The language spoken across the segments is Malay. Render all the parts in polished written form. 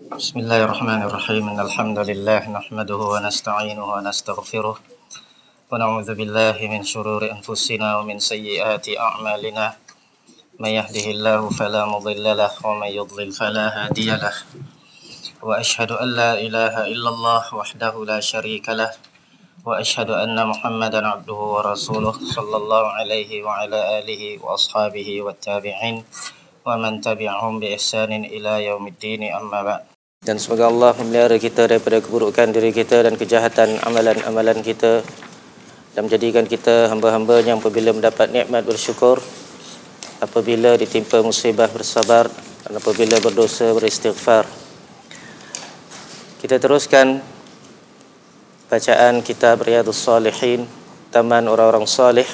بسم الله الرحمن الرحيم إن الحمد لله نحمده ونستعينه ونستغفره ونعوذ بالله من شرور أنفسنا ومن سيئات أعمالنا من يهده الله فلا مضل له ومن يضلل فلا هادي له وأشهد أن لا إله إلا الله وحده لا شريك له وأشهد أن محمدا عبده ورسوله صلى الله عليه وعلى آله وأصحابه والتابعين ومن تبعهم بإحسان إلى يوم الدين أما بعد. Dan semoga Allah memelihara kita daripada keburukan diri kita dan kejahatan amalan-amalan kita, dan menjadikan kita hamba-hamba yang apabila mendapat nikmat bersyukur, apabila ditimpa musibah bersabar, dan apabila berdosa beristighfar. Kita teruskan bacaan kitab Riyadhus Shalihin, Taman Orang-orang Salih,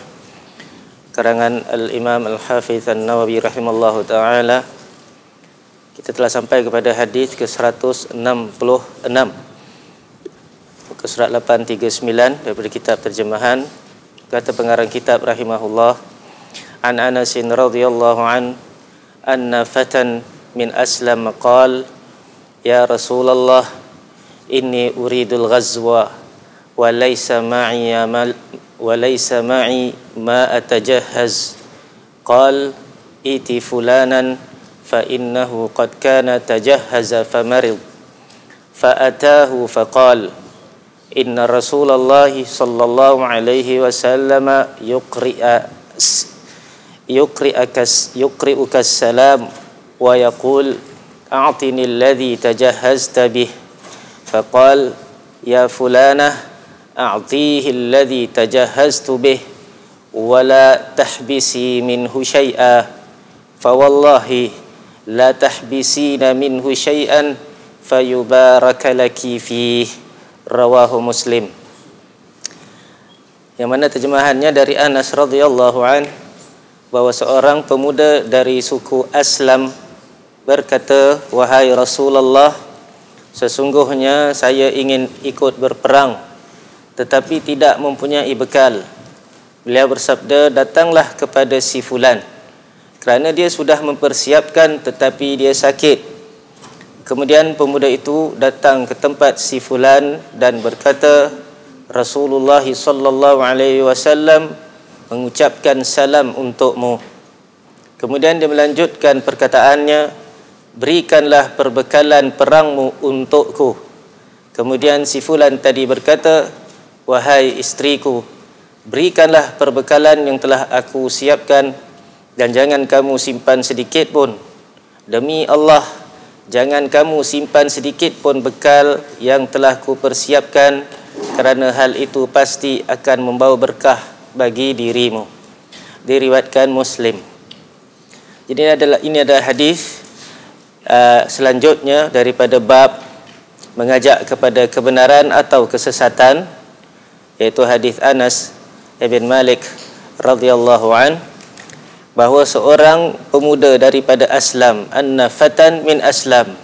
karangan Al-Imam Al-Hafiz An-Nawawi rahimallahu ta'ala. Kita telah sampai kepada hadis ke-166, muka surat 839 daripada kitab terjemahan. Kata pengarang kitab rahimahullah, an Anas radhiyallahu an anna fatan min aslam qala ya Rasulullah inni uridul ghazwa wa laysa ma'i ma atajahhaz qala iti fulanan فإنه قد كان تجهز فمرض فأتاه فقال إن رسول الله صلى الله عليه وسلم يقرئك السلام ويقول أعطني الذي تجهزت به فقال يا فلانة أعطيه الذي تجهزت به ولا تحبسي منه شيئا فوالله لا تحبسين منه شيئا فيبارك لك فيه رواه Muslim. Yang mana terjemahannya dari Anas radhiyallahu an, bahwa seorang pemuda dari suku Aslam berkata, wahai Rasulullah, sesungguhnya saya ingin ikut berperang tetapi tidak mempunyai bekal. Beliau bersabda, datanglah kepada si fulan, kerana dia sudah mempersiapkan tetapi dia sakit. Kemudian pemuda itu datang ke tempat si fulan dan berkata, Rasulullah sallallahu alaihi wasallam mengucapkan salam untukmu. Kemudian dia melanjutkan perkataannya, berikanlah perbekalan perangmu untukku. Kemudian si fulan tadi berkata, wahai istriku, berikanlah perbekalan yang telah aku siapkan, dan jangan kamu simpan sedikit pun. Demi Allah, jangan kamu simpan sedikit pun bekal yang telah kupersiapkan, kerana hal itu pasti akan membawa berkah bagi dirimu. Diriwayatkan Muslim. Jadi ini adalah hadis selanjutnya daripada bab mengajak kepada kebenaran atau kesesatan, iaitu hadis Anas ibn Malik radhiyallahu an, bahawa seorang pemuda daripada Aslam, anna fatan min Aslam,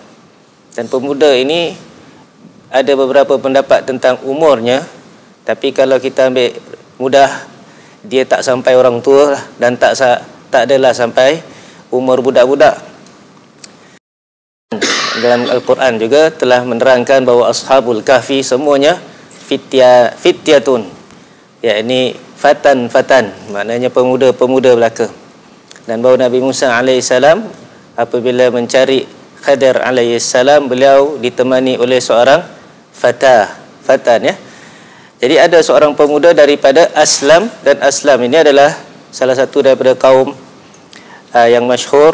dan pemuda ini ada beberapa pendapat tentang umurnya, tapi kalau kita ambil mudah, dia tak sampai orang tua dan tak adalah sampai umur budak-budak. Dalam Al-Quran juga telah menerangkan bahawa Ashabul Kahfi semuanya fityatun, yakni fatan, maknanya pemuda-pemuda belaka. Dan bahawa Nabi Musa alaihissalam apabila mencari Khadir alaihissalam, beliau ditemani oleh seorang fatan, ya. Jadi ada seorang pemuda daripada Aslam, dan Aslam ini adalah salah satu daripada kaum yang masyhur.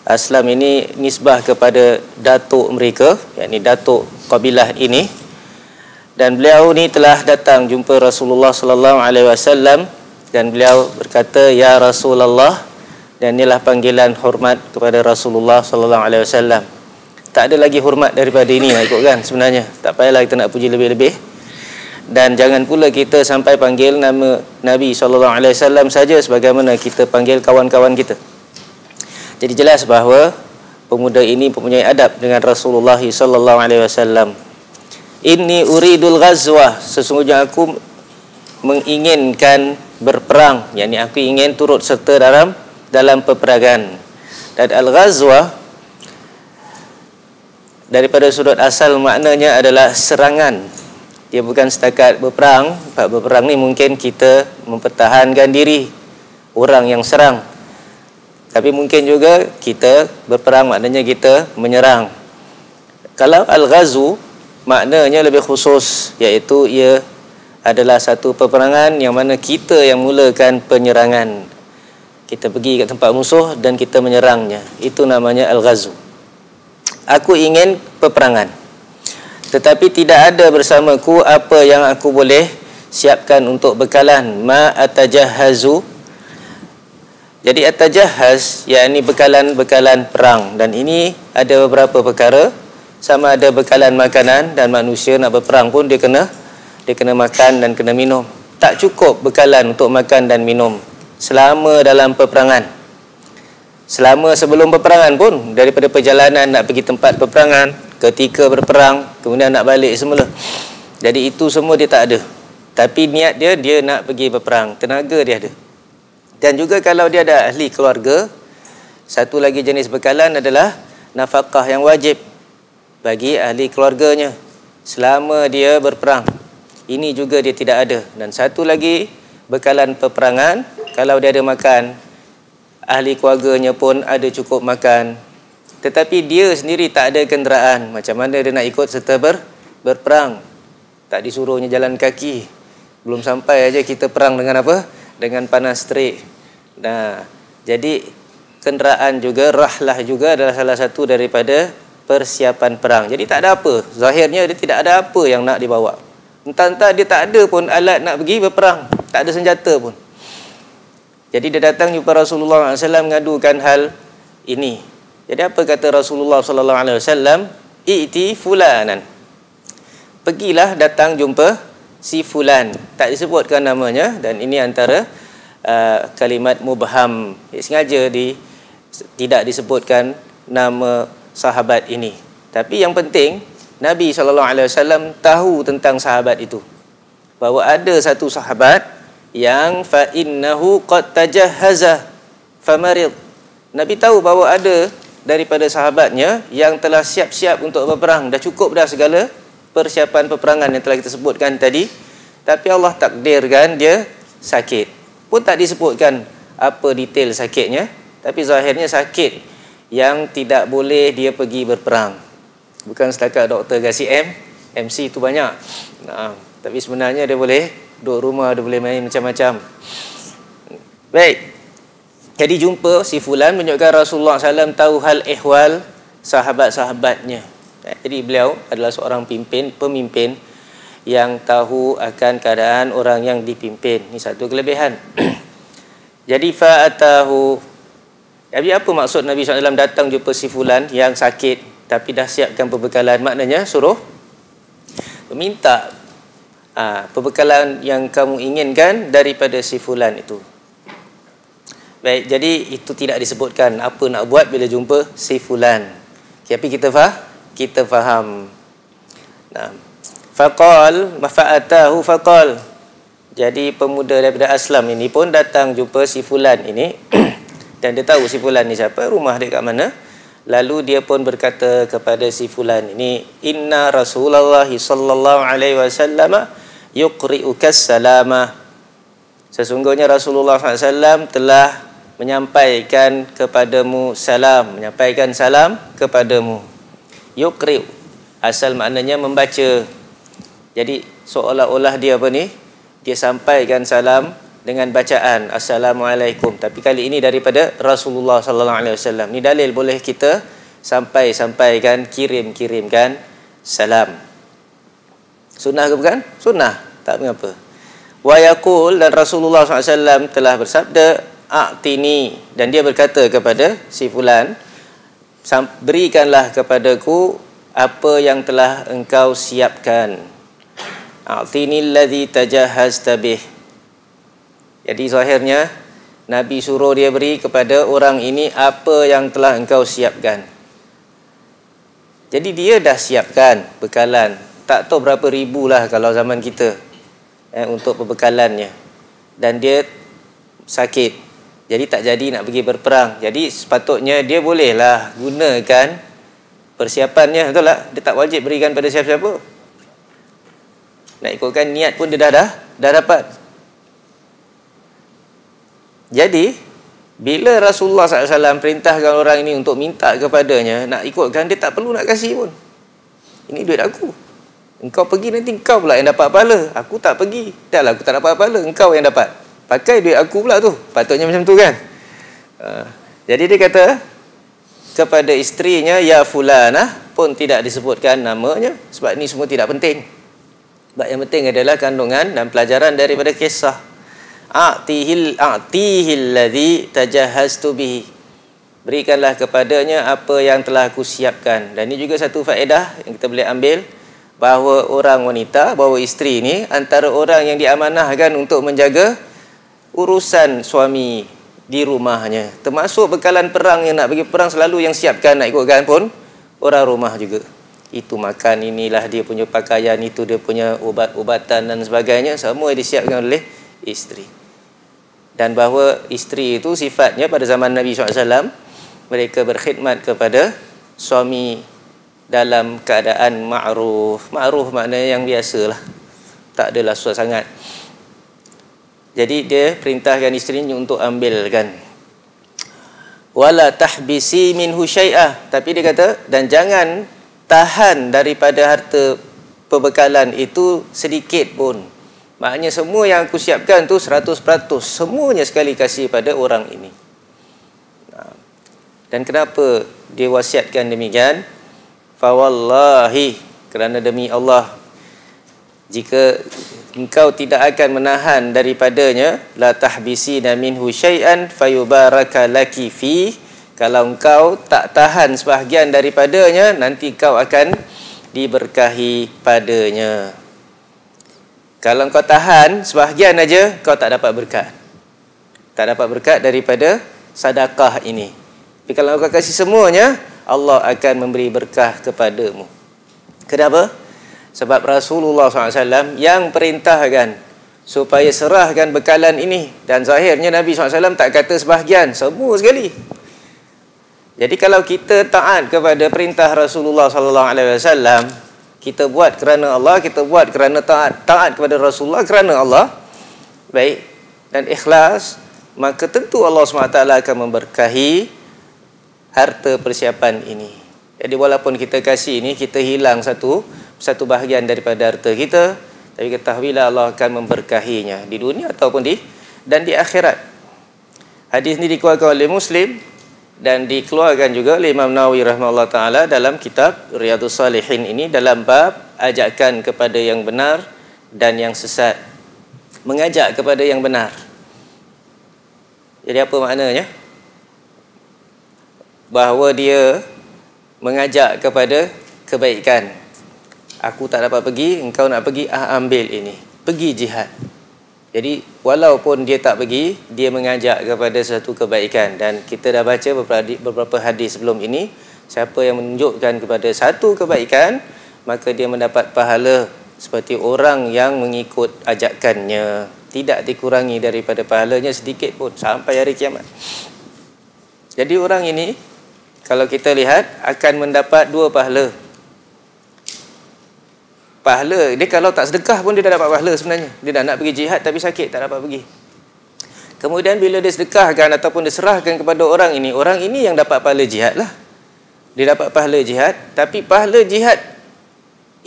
Aslam ini nisbah kepada datuk mereka, yakni datuk kabilah ini. Dan beliau ni telah datang jumpa Rasulullah sallallahu alaihi wasallam, dan beliau berkata, ya Rasulullah. Dan inilah panggilan hormat kepada Rasulullah sallallahu alaihi wasallam. Tak ada lagi hormat daripada ini lah, ikut kan sebenarnya. Tak payahlah kita nak puji lebih-lebih. Dan jangan pula kita sampai panggil nama Nabi sallallahu alaihi wasallam saja sebagaimana kita panggil kawan-kawan kita. Jadi jelas bahawa pemuda ini mempunyai adab dengan Rasulullah sallallahu alaihi wasallam. Inni uridul ghazwah, sesungguhnya aku menginginkan berperang, yakni aku ingin turut serta dalam peperangan. Dan al-ghazwah daripada sudut asal maknanya adalah serangan. Dia bukan setakat berperang. Bab berperang ni mungkin kita mempertahankan diri, orang yang serang. Tapi mungkin juga kita berperang maknanya kita menyerang. Kalau al-ghazu maknanya lebih khusus, iaitu ia adalah satu peperangan yang mana kita yang mulakan penyerangan. Kita pergi ke tempat musuh dan kita menyerangnya. Itu namanya al-ghazu. Aku ingin peperangan, tetapi tidak ada bersamaku apa yang aku boleh siapkan untuk bekalan. Ma atajahazu. Jadi atajahaz, yakni bekalan-bekalan perang. Dan ini ada beberapa perkara. Sama ada bekalan makanan, dan manusia nak berperang pun dia kena makan dan kena minum. Tak cukup bekalan untuk makan dan minum selama dalam peperangan. Selama sebelum peperangan pun, daripada perjalanan nak pergi tempat peperangan, ketika berperang, kemudian nak balik semula. Jadi itu semua dia tak ada. Tapi niat dia nak pergi berperang, tenaga dia ada. Dan juga kalau dia ada ahli keluarga, satu lagi jenis bekalan adalah nafkah yang wajib bagi ahli keluarganya selama dia berperang. Ini juga dia tidak ada. Dan satu lagi bekalan peperangan, kalau dia ada makan, ahli keluarganya pun ada cukup makan, tetapi dia sendiri tak ada kenderaan. Macam mana dia nak ikut serta berperang? Tak disuruhnya jalan kaki. Belum sampai aja kita perang dengan apa? Dengan panas terik. Nah, jadi kenderaan juga, rahlah juga adalah salah satu daripada persiapan perang. Jadi tak ada apa. Zahirnya dia tidak ada apa yang nak dibawa. Entah-entah dia tak ada pun alat nak pergi berperang. Tak ada senjata pun. Jadi dia datang jumpa Rasulullah SAW mengadukan hal ini. Jadi apa kata Rasulullah SAW? I'ti fulanan. Pergilah datang jumpa si fulan. Tak disebutkan namanya, dan ini antara kalimat mubham. Sengaja tidak disebutkan nama sahabat ini. Tapi yang penting Nabi SAW tahu tentang sahabat itu, bahawa ada satu sahabat yang fa innahu qad tajahhaza famarid. Nabi tahu bahawa ada daripada sahabatnya yang telah siap-siap untuk berperang, dah cukup dah segala persiapan peperangan yang telah kita sebutkan tadi, tapi Allah takdirkan dia sakit. Pun tak disebutkan apa detail sakitnya, tapi zahirnya sakit yang tidak boleh dia pergi berperang. Bukan setakat doktor kasi MC itu banyak. Tapi sebenarnya dia boleh duduk rumah, dia boleh main macam-macam. Baik. Jadi jumpa si fulan, menunjukkan Rasulullah SAW tahu hal ihwal sahabat-sahabatnya. Jadi beliau adalah seorang pemimpin yang tahu akan keadaan orang yang dipimpin. Ini satu kelebihan. Jadi fa'atahu. Jadi apa maksud Nabi SAW datang jumpa si fulan yang sakit tapi dah siapkan perbekalan? Maknanya suruh minta perbekalan yang kamu inginkan daripada si fulan itu. Baik, jadi itu tidak disebutkan apa nak buat bila jumpa si fulan. Tapi kita faham. Nah, faqal mafa'atahu faqal. Jadi pemuda daripada Aslam ini pun datang jumpa si fulan ini dan dia tahu si fulan ni siapa, rumah dia kat mana. Lalu dia pun berkata kepada si fulan ini, inna Rasulullah sallallahu alaihi wasallam yuqri'uka salama. Sesungguhnya Rasulullah SAW telah menyampaikan kepadamu salam, menyampaikan salam kepadamu. Yuqri', asal maknanya membaca. Jadi seolah-olah dia apa ni? Dia sampaikan salam dengan bacaan Assalamualaikum, tapi kali ini daripada Rasulullah sallallahu alaihi wasallam. Ni dalil boleh kita sampaikan, kirimkan salam. Sunnah ke bukan? Sunnah, tak mengapa. Wa yaqul, dan Rasulullah SAW telah bersabda, a'tini, dan dia berkata kepada si fulan, berikanlah kepadaku apa yang telah engkau siapkan. A'tini alladhi tajahhazta bih. Jadi zahirnya Nabi suruh dia beri kepada orang ini apa yang telah engkau siapkan. Jadi dia dah siapkan bekalan, tak tahu berapa ribu lah kalau zaman kita untuk perbekalannya. Dan dia sakit, jadi tak jadi nak pergi berperang. Jadi sepatutnya dia bolehlah gunakan persiapannya, betul tak? Dia tak wajib berikan pada siapa-siapa. Nak ikutkan niat pun dia dah dapat. Jadi bila Rasulullah SAW perintahkan orang ini untuk minta kepadanya, nak ikutkan, dia tak perlu nak kasih pun. Ini duit aku, engkau pergi, nanti engkau pula yang dapat pahala. Aku tak pergi, dah lah aku tak dapat pahala, engkau yang dapat. Pakai duit aku pula tu. Patutnya macam tu kan. Jadi dia kata kepada isterinya, ya fulanah, pun tidak disebutkan namanya, sebab ini semua tidak penting. Sebab yang penting adalah kandungan dan pelajaran daripada kisah. A'tihil ladzi tajahhaztu bihi. Berikanlah kepadanya apa yang telah aku siapkan. Dan ini juga satu faedah yang kita boleh ambil, bahawa orang wanita, bahawa isteri ni antara orang yang diamanahkan untuk menjaga urusan suami di rumahnya. Termasuk bekalan perang, yang nak pergi perang selalu yang siapkan nak ikutkan pun orang rumah juga. Itu makan, inilah dia punya pakaian, itu dia punya ubat-ubatan dan sebagainya, semua disiapkan oleh isteri. Dan bahawa isteri itu sifatnya pada zaman Nabi SAW, mereka berkhidmat kepada suami dalam keadaan ma'ruf. Ma'ruf maknanya yang biasalah, tak adalah susah sangat. Jadi dia perintahkan isterinya untuk ambilkan. Wala tahbisi minhu syai'ah. Tapi dia kata, dan jangan tahan daripada harta perbekalan itu sedikit pun. Maknanya semua yang aku siapkan tu 100%, semuanya sekali kasih pada orang ini. Dan kenapa dia wasiatkan demikian? Fawallahi, kerana demi Allah, jika engkau tidak akan menahan daripadanya, la tahbisina minhu syai'an fayubaraka laki fi. Kalau engkau tak tahan sebahagian daripadanya, nanti kau akan diberkahi padanya. Kalau kau tahan sebahagian aja, kau tak dapat berkat. Tak dapat berkat daripada sedekah ini. Tapi kalau kau kasih semuanya, Allah akan memberi berkah kepadamu. Kenapa? Sebab Rasulullah SAW yang perintahkan supaya serahkan bekalan ini. Dan zahirnya Nabi SAW tak kata sebahagian, semua sekali. Jadi kalau kita taat kepada perintah Rasulullah SAW, kita buat kerana Allah, kita buat kerana taat kepada Rasulullah kerana Allah, baik, dan ikhlas, maka tentu Allah SWT akan memberkahi harta persiapan ini. Jadi walaupun kita kasih ini, kita hilang satu bahagian daripada harta kita, tapi ketahuilah Allah akan memberkahinya di dunia ataupun di akhirat. Hadis ini dikeluarkan oleh Muslim dan dikeluarkan juga oleh Imam Nawawi rahimahullah taala dalam kitab Riyadhus Shalihin ini, dalam bab ajakan kepada yang benar dan yang sesat. Mengajak kepada yang benar. Jadi apa maknanya? Bahawa dia mengajak kepada kebaikan. Aku tak dapat pergi, engkau nak pergi, ambil ini. Pergi jihad. Jadi walaupun dia tak pergi, dia mengajak kepada satu kebaikan. Dan kita dah baca beberapa hadis sebelum ini, siapa yang menunjukkan kepada satu kebaikan, maka dia mendapat pahala seperti orang yang mengikut ajakannya. Tidak dikurangi daripada pahalanya sedikit pun sampai hari kiamat. Jadi orang ini, kalau kita lihat, akan mendapat dua pahala. Pahala dia kalau tak sedekah pun dia dah dapat pahala sebenarnya. Dia dah nak pergi jihad tapi sakit, tak dapat pergi. Kemudian bila dia sedekahkan ataupun diserahkan kepada orang ini yang dapat pahala jihad lah. Dia dapat pahala jihad, tapi pahala jihad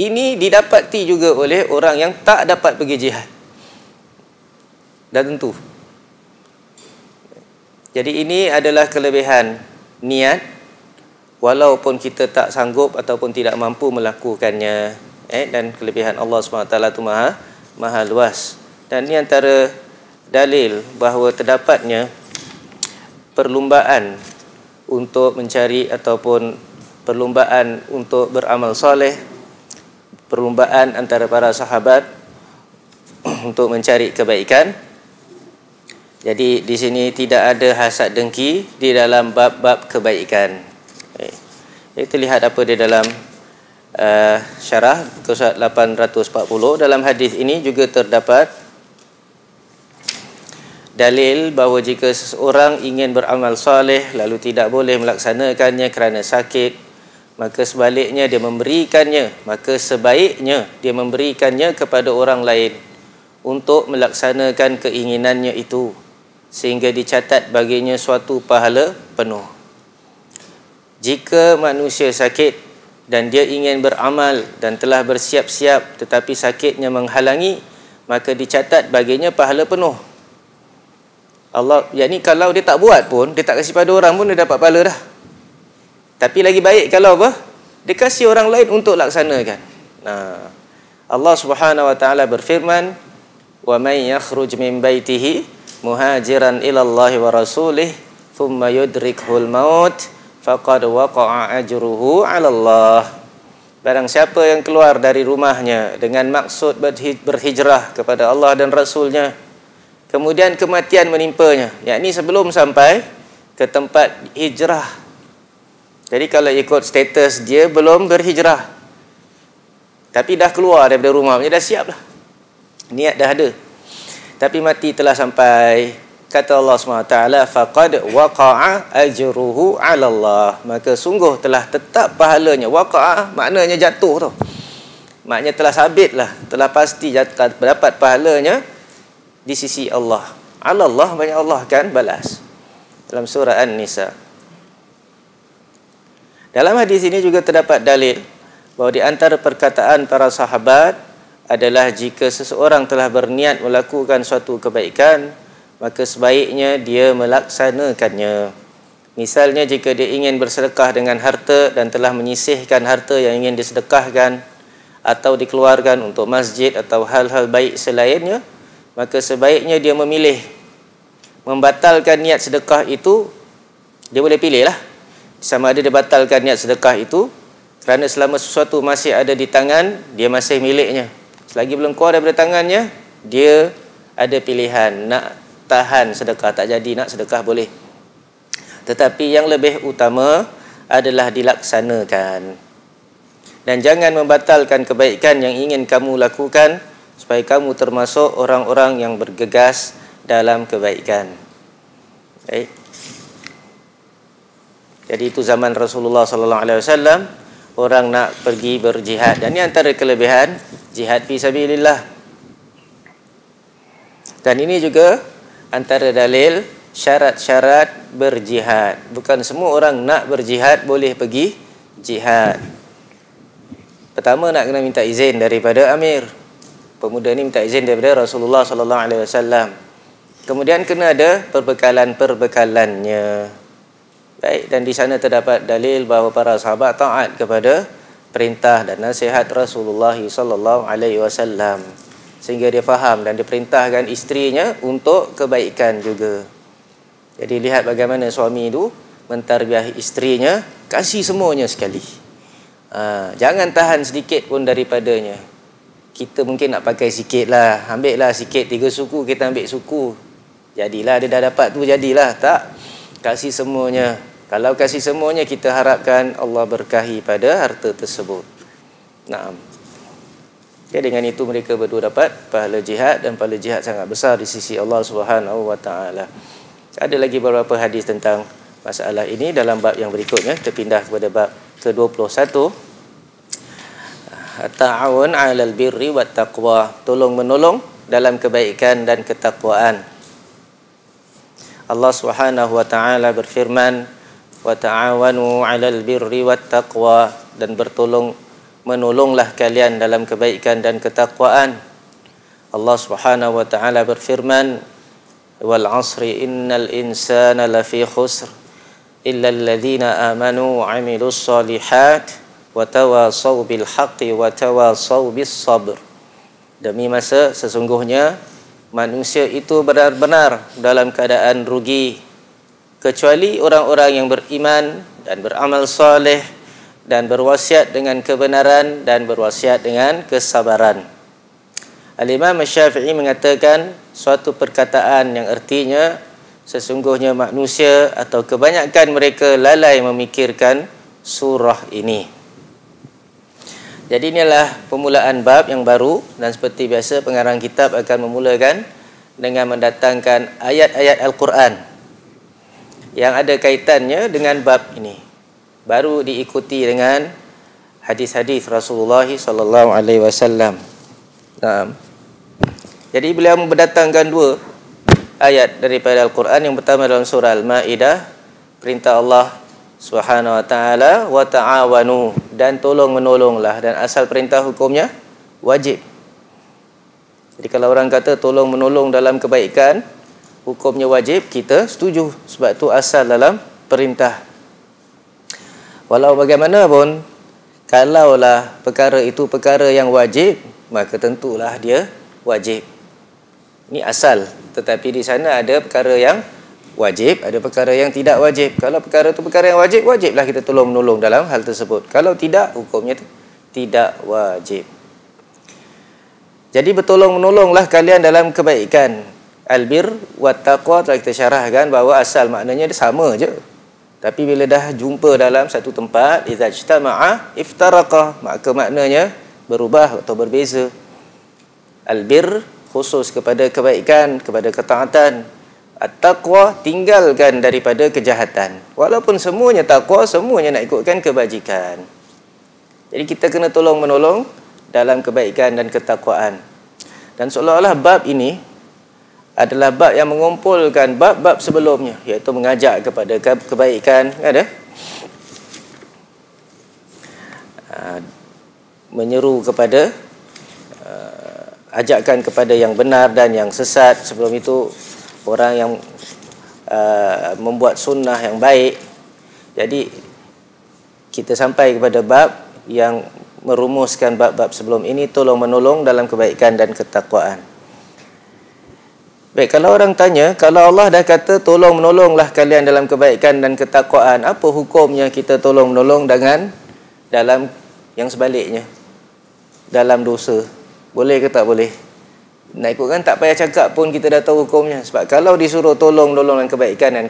ini didapati juga oleh orang yang tak dapat pergi jihad. Dah tentu. Jadi ini adalah kelebihan niat, walaupun kita tak sanggup ataupun tidak mampu melakukannya. Dan kelebihan Allah SWT itu maha luas. Dan ini antara dalil bahawa terdapatnya perlumbaan untuk mencari ataupun perlumbaan untuk beramal soleh, perlumbaan antara para sahabat untuk mencari kebaikan. Jadi di sini tidak ada hasad dengki di dalam bab-bab kebaikan. Kita lihat apa di dalam syarah surat 840. Dalam hadis ini juga terdapat dalil bahawa jika seseorang ingin beramal soleh lalu tidak boleh melaksanakannya kerana sakit, maka sebaliknya dia memberikannya, maka sebaiknya dia memberikannya kepada orang lain untuk melaksanakan keinginannya itu, sehingga dicatat baginya suatu pahala penuh. Jika manusia sakit dan dia ingin beramal dan telah bersiap-siap tetapi sakitnya menghalangi, maka dicatat baginya pahala penuh. Allah, yakni kalau dia tak buat pun, dia tak kasih pada orang pun, dia dapat pahala dah. Tapi lagi baik kalau apa? Dia kasih orang lain untuk laksanakan. Nah, Allah Subhanahu wa taala berfirman, "Wa may yakhruj min baitihi muhajiran ila Allah wa rasulih, thumma yudrikhul maut, faqad waqa'a ajruhu 'ala Allah." Barang siapa yang keluar dari rumahnya dengan maksud berhijrah kepada Allah dan Rasulnya, kemudian kematian menimpanya, yakni sebelum sampai ke tempat hijrah. Jadi kalau ikut status dia belum berhijrah, tapi dah keluar daripada rumah, dia dah siap lah, niat dah ada, tapi mati telah sampai, kata Allah SWT, faqad waqa'a ajruhu 'ala Allah, maka sungguh telah tetap pahalanya. Waqa'a maknanya jatuh tu, maknanya telah sabit lah, telah pasti dapat pahalanya di sisi Allah. 'Ala Allah, banyak Allah kan balas dalam surah An-Nisa. Dalam hadis ini juga terdapat dalil bahawa di antara perkataan para sahabat adalah jika seseorang telah berniat melakukan suatu kebaikan, maka sebaiknya dia melaksanakannya. Misalnya jika dia ingin bersedekah dengan harta dan telah menyisihkan harta yang ingin disedekahkan atau dikeluarkan untuk masjid atau hal-hal baik selainnya, maka sebaiknya dia memilih membatalkan niat sedekah itu. Dia boleh pilih lah, sama ada dia batalkan niat sedekah itu kerana selama sesuatu masih ada di tangan, dia masih miliknya. Selagi belum keluar daripada tangannya, dia ada pilihan nak tahan sedekah, tak jadi nak sedekah boleh. Tetapi yang lebih utama adalah dilaksanakan. Dan jangan membatalkan kebaikan yang ingin kamu lakukan, supaya kamu termasuk orang-orang yang bergegas dalam kebaikan. Baik. Jadi itu zaman Rasulullah sallallahu alaihi wasallam, orang nak pergi berjihad, dan ini antara kelebihan jihad fi sabilillah. Dan ini juga antara dalil syarat-syarat berjihad. Bukan semua orang nak berjihad boleh pergi jihad. Pertama, nak kena minta izin daripada amir. Pemuda ni minta izin daripada Rasulullah sallallahu alaihi wasallam. Kemudian kena ada perbekalan-perbekalannya. Baik, dan di sana terdapat dalil bahawa para sahabat taat kepada perintah dan nasihat Rasulullah sallallahu alaihi wasallam, sehingga dia faham dan diperintahkan isterinya untuk kebaikan juga. Jadi lihat bagaimana suami itu mentarbiah isterinya, kasih semuanya sekali. Jangan tahan sedikit pun daripadanya. Kita mungkin nak pakai sikit lah, ambil lah sikit, 3 suku kita ambil suku, jadilah dia dah dapat tu, jadilah. Tak, kasih semuanya. Kalau kasih semuanya, kita harapkan Allah berkahi pada harta tersebut. Naam. Ya, dengan itu mereka berdua dapat pahala jihad, dan pahala jihad sangat besar di sisi Allah Subhanahu wa taala. Ada lagi beberapa hadis tentang masalah ini dalam bab yang berikutnya. Kita pindah kepada bab ke-21. At-ta'awun 'alal birri wat taqwa, tolong-menolong dalam kebaikan dan ketakwaan. Allah Subhanahu wa taala berfirman, wa ta'awanu 'alal birri wat taqwa, dan menolonglah kalian dalam kebaikan dan ketakwaan. Allah Subhanahu wa taala berfirman, wal 'asri innal insana lafi khusr illa alladhina amanu wa 'amilus solihat wa tawasaw bil haqqi wa tawasaw bis sabr. Demi masa sesungguhnya manusia itu benar-benar dalam keadaan rugi, kecuali orang-orang yang beriman dan beramal soleh dan berwasiat dengan kebenaran dan berwasiat dengan kesabaran. Al-Imam Syafi'i mengatakan suatu perkataan yang artinya sesungguhnya manusia atau kebanyakan mereka lalai memikirkan surah ini. Jadi inilah permulaan bab yang baru, dan seperti biasa pengarang kitab akan memulakan dengan mendatangkan ayat-ayat Al-Quran yang ada kaitannya dengan bab ini. baru diikuti dengan hadis-hadis Rasulullah sallallahu alaihi wasallam. Jadi beliau mendatangkan dua ayat daripada Al-Quran. Yang pertama dalam surah Al-Maidah, perintah Allah Subhanahu wa taala, wa ta'awanu, dan tolong menolonglah, dan asal perintah hukumnya wajib. Jadi kalau orang kata tolong menolong dalam kebaikan hukumnya wajib, kita setuju, sebab tu asal dalam perintah. Walau bagaimanapun, kalaulah perkara itu perkara yang wajib, maka tentulah dia wajib. Ini asal. Tetapi di sana ada perkara yang wajib, ada perkara yang tidak wajib. Kalau perkara itu perkara yang wajib, wajiblah kita tolong menolong dalam hal tersebut. Kalau tidak, hukumnya tidak wajib. Jadi bertolong menolonglah kalian dalam kebaikan. Albir wa taqwa telah kita syarahkan bahawa asal maknanya dia sama je. Tapi bila dah jumpa dalam satu tempat, idza ijtama'a iftaraqa, maka maknanya berubah atau berbeza. Albir khusus kepada kebaikan, kepada ketaatan. At-taqwa tinggalkan daripada kejahatan. Walaupun semuanya taqwa, semuanya nak ikutkan kebajikan. Jadi kita kena tolong menolong dalam kebaikan dan ketakwaan. Dan seolah-olah bab ini adalah bab yang mengumpulkan bab-bab sebelumnya, iaitu mengajak kepada kebaikan, ada? Menyeru kepada ajakan kepada yang benar dan yang sesat. Sebelum itu orang yang membuat sunnah yang baik. Jadi kita sampai kepada bab yang merumuskan bab-bab sebelum ini, tolong menolong dalam kebaikan dan ketakwaan. Baik, kalau orang tanya, kalau Allah dah kata tolong menolonglah kalian dalam kebaikan dan ketakwaan, apa hukumnya kita tolong menolong dengan dalam yang sebaliknya, dalam dosa? Boleh ke tak boleh? Nak ikutkan tak payah cakap pun kita dah tahu hukumnya. Sebab kalau disuruh tolong menolong dalam kebaikan dan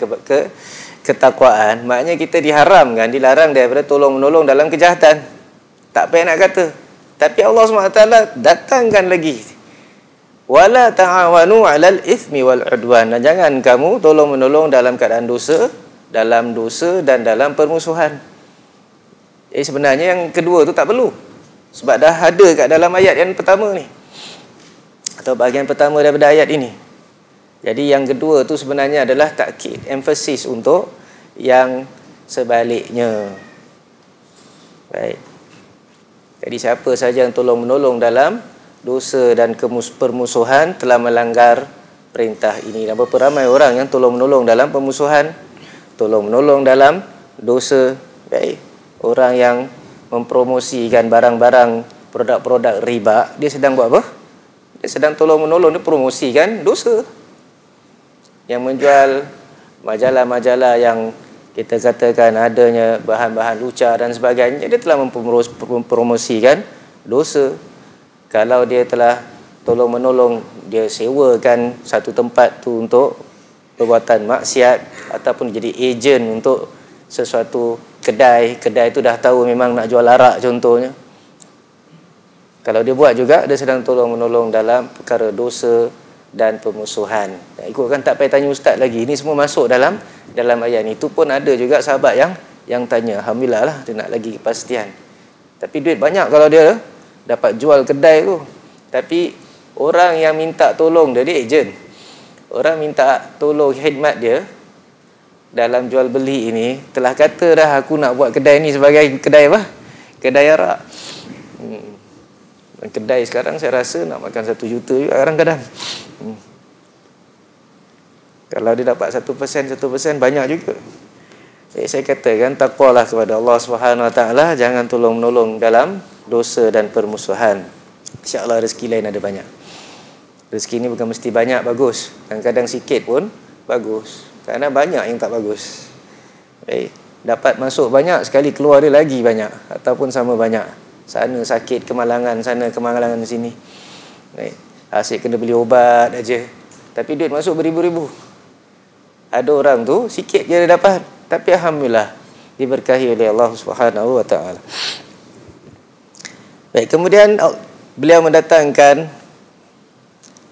ketakwaan, maknanya kita diharamkan, dilarang daripada tolong menolong dalam kejahatan. Tak payah nak kata. Tapi Allah SWT datangkan lagi, wala ta'awanu 'alal itsmi wal 'udwan. Dan jangan kamu tolong menolong dalam keadaan dosa, dan dalam permusuhan. Jadi sebenarnya yang kedua tu tak perlu, sebab dah ada kat dalam ayat yang pertama ni, atau bahagian pertama daripada ayat ini. Jadi yang kedua tu sebenarnya adalah takkid, emphasis untuk yang sebaliknya. Baik. Jadi siapa saja yang tolong menolong dalam dosa dan permusuhan telah melanggar perintah ini. Dan berapa ramai orang yang tolong menolong dalam permusuhan, tolong menolong dalam dosa. Baik. Orang yang mempromosikan barang-barang, produk-produk riba, dia sedang buat apa? Dia sedang tolong menolong, dia promosikan dosa. Yang menjual majalah-majalah yang kita katakan adanya bahan-bahan lucah dan sebagainya, dia telah mempromosikan dosa. Kalau dia telah tolong menolong, dia sewakan satu tempat tu untuk perbuatan maksiat, ataupun jadi ejen untuk sesuatu kedai tu dah tahu memang nak jual arak contohnya. Kalau dia buat juga, dia sedang tolong menolong dalam perkara dosa dan permusuhan. Ikutkan tak payah tanya ustaz lagi. Ini semua masuk dalam ayat ni. Itu pun ada juga sahabat yang tanya. Alhamdulillah lah, dia nak lagi kepastian. Tapi duit banyak kalau dia dapat jual kedai tu. Tapi orang yang minta tolong dia ejen. Orang minta tolong khidmat dia dalam jual beli ini telah kata dah, aku nak buat kedai ni sebagai kedai apa? Kedai arak. Kedai sekarang saya rasa nak makan 1 juta juga kadang-kadang. Kalau dia dapat 1% banyak juga. Jadi saya katakan takwalah kepada Allah Subhanahu Wa Taala, jangan tolong menolong dalam dosa dan permusuhan. InsyaAllah rezeki lain ada banyak. Rezeki ni bukan mesti banyak bagus, kadang-kadang sikit pun bagus. Kerana banyak yang tak bagus. Baik, dapat masuk banyak, sekali keluar dia lagi banyak, ataupun sama banyak. Sana sakit kemalangan, sana kemalangan sini. Baik, asyik kena beli obat aja, tapi duit masuk beribu-ribu. Ada orang tu sikit je dia dapat, tapi alhamdulillah diberkahi oleh Allah Subhanahu Wa Taala. Baik, kemudian beliau mendatangkan